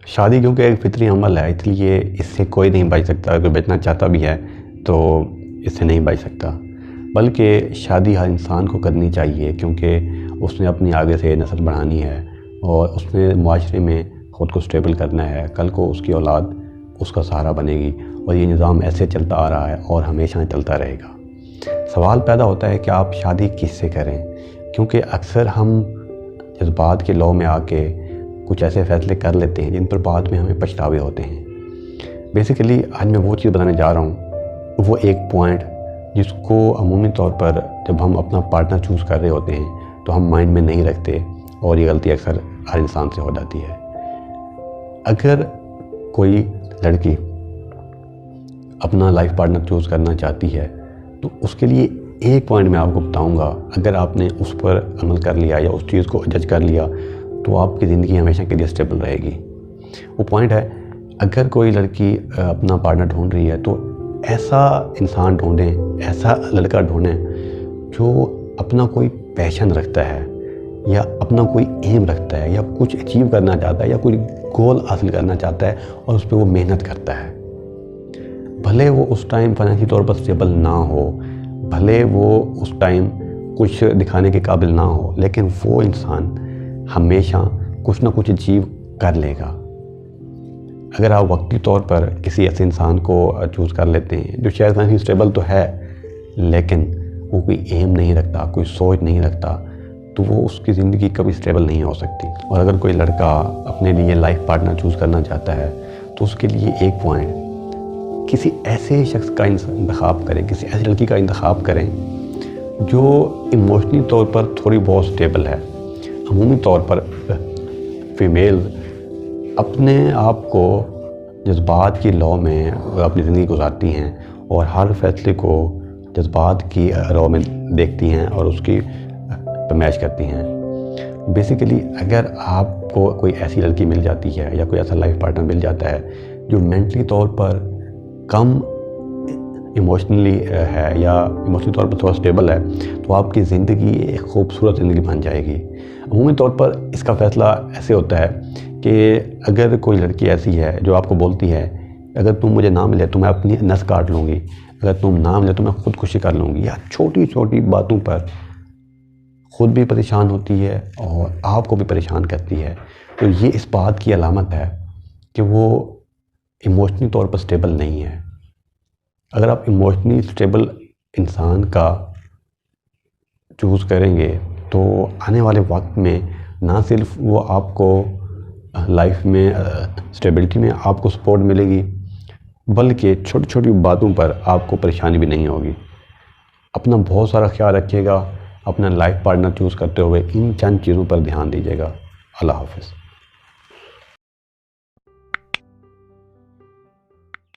شادی کیونکہ ایک فطری عمل ہے، اس لیے اس سے کوئی نہیں بچ سکتا. اگر بچنا چاہتا بھی ہے تو اس سے نہیں بچ سکتا. بلکہ شادی ہر انسان کو کرنی چاہیے، کیونکہ اس نے اپنی آگے سے نسل بڑھانی ہے اور اس نے معاشرے میں خود کو سٹیبل کرنا ہے. کل کو اس کی اولاد اس کا سہارا بنے گی اور یہ نظام ایسے چلتا آ رہا ہے اور ہمیشہ چلتا رہے گا. سوال پیدا ہوتا ہے کہ آپ شادی کس سے کریں، کیونکہ اکثر ہم جذبات کے لو میں آ کے کچھ ایسے فیصلے کر لیتے ہیں جن پر بعد میں ہمیں پچھتاوے ہوتے ہیں. بیسیکلی آج میں وہ چیز بتانے جا رہا ہوں، وہ ایک پوائنٹ جس کو عمومی طور پر جب ہم اپنا پارٹنر چوز کر رہے ہوتے ہیں تو ہم مائنڈ میں نہیں رکھتے، اور یہ غلطی اکثر ہر انسان سے ہو جاتی ہے. اگر کوئی لڑکی اپنا لائف پارٹنر چوز کرنا چاہتی ہے تو اس کے لیے ایک پوائنٹ میں آپ کو بتاؤں گا، اگر آپ نے اس پر عمل کر لیا یا اس چیز کو جج کر لیا تو آپ کی زندگی ہمیشہ کے لیے سٹیبل رہے گی. وہ پوائنٹ ہے، اگر کوئی لڑکی اپنا پارٹنر ڈھونڈ رہی ہے تو ایسا انسان ڈھونڈیں، ایسا لڑکا ڈھونڈیں جو اپنا کوئی پیشن رکھتا ہے یا اپنا کوئی ایم رکھتا ہے یا کچھ اچیو کرنا چاہتا ہے یا کوئی گول حاصل کرنا چاہتا ہے اور اس پہ وہ محنت کرتا ہے. بھلے وہ اس ٹائم فائنینشلی طور پر سٹیبل نہ ہو، بھلے وہ اس ٹائم کچھ دکھانے کے قابل نہ ہو، لیکن وہ انسان ہمیشہ کچھ نہ کچھ اچیو کر لے گا. اگر آپ وقتی طور پر کسی ایسے انسان کو چوز کر لیتے ہیں جو شاید فائنینشلی سٹیبل تو ہے لیکن وہ کوئی ایم نہیں رکھتا، کوئی سوچ نہیں رکھتا، تو وہ اس کی زندگی کبھی سٹیبل نہیں ہو سکتی. اور اگر کوئی لڑکا اپنے لیے لائف پارٹنر چوز کرنا چاہتا ہے تو اس کے لیے ایک پوائنٹ، کسی ایسے شخص کا انتخاب کریں، کسی ایسی لڑکی کا انتخاب کریں جو ایموشنلی طور پر تھوڑی بہت سٹیبل ہے. عمومی طور پر فیمیل اپنے آپ کو جذبات کی لو میں اپنی زندگی گزارتی ہیں اور ہر فیصلے کو جذبات کی رو میں دیکھتی ہیں اور اس کی پیمائش کرتی ہیں. بیسیکلی اگر آپ کو کوئی ایسی لڑکی مل جاتی ہے یا کوئی ایسا لائف پارٹنر مل جاتا ہے جو مینٹلی طور پر کم ایموشنلی ہے یا ایموشنلی طور پر تھوڑا سٹیبل ہے تو آپ کی زندگی ایک خوبصورت زندگی بن جائے گی. عمومی طور پر اس کا فیصلہ ایسے ہوتا ہے کہ اگر کوئی لڑکی ایسی ہے جو آپ کو بولتی ہے اگر تم مجھے نہ ملے تو میں اپنی نس کاٹ لوں گی، اگر تم نہ ملے تو میں خودکشی کر لوں گی، یا چھوٹی چھوٹی باتوں پر خود بھی پریشان ہوتی ہے اور آپ کو بھی پریشان کرتی ہے، تو یہ اس بات کی علامت ہے کہ وہ ایموشنلی طور پر سٹیبل نہیں ہے. اگر آپ ایموشنلی سٹیبل انسان کا چوز کریں گے تو آنے والے وقت میں نہ صرف وہ آپ کو لائف میں سٹیبلٹی میں آپ کو سپورٹ ملے گی، بلکہ چھوٹی چھوٹی باتوں پر آپ کو پریشانی بھی نہیں ہوگی. اپنا بہت سارا خیال رکھیے گا، اپنا لائف پارٹنر چوز کرتے ہوئے ان چند چیزوں پر دھیان دیجیے گا. اللہ حافظ.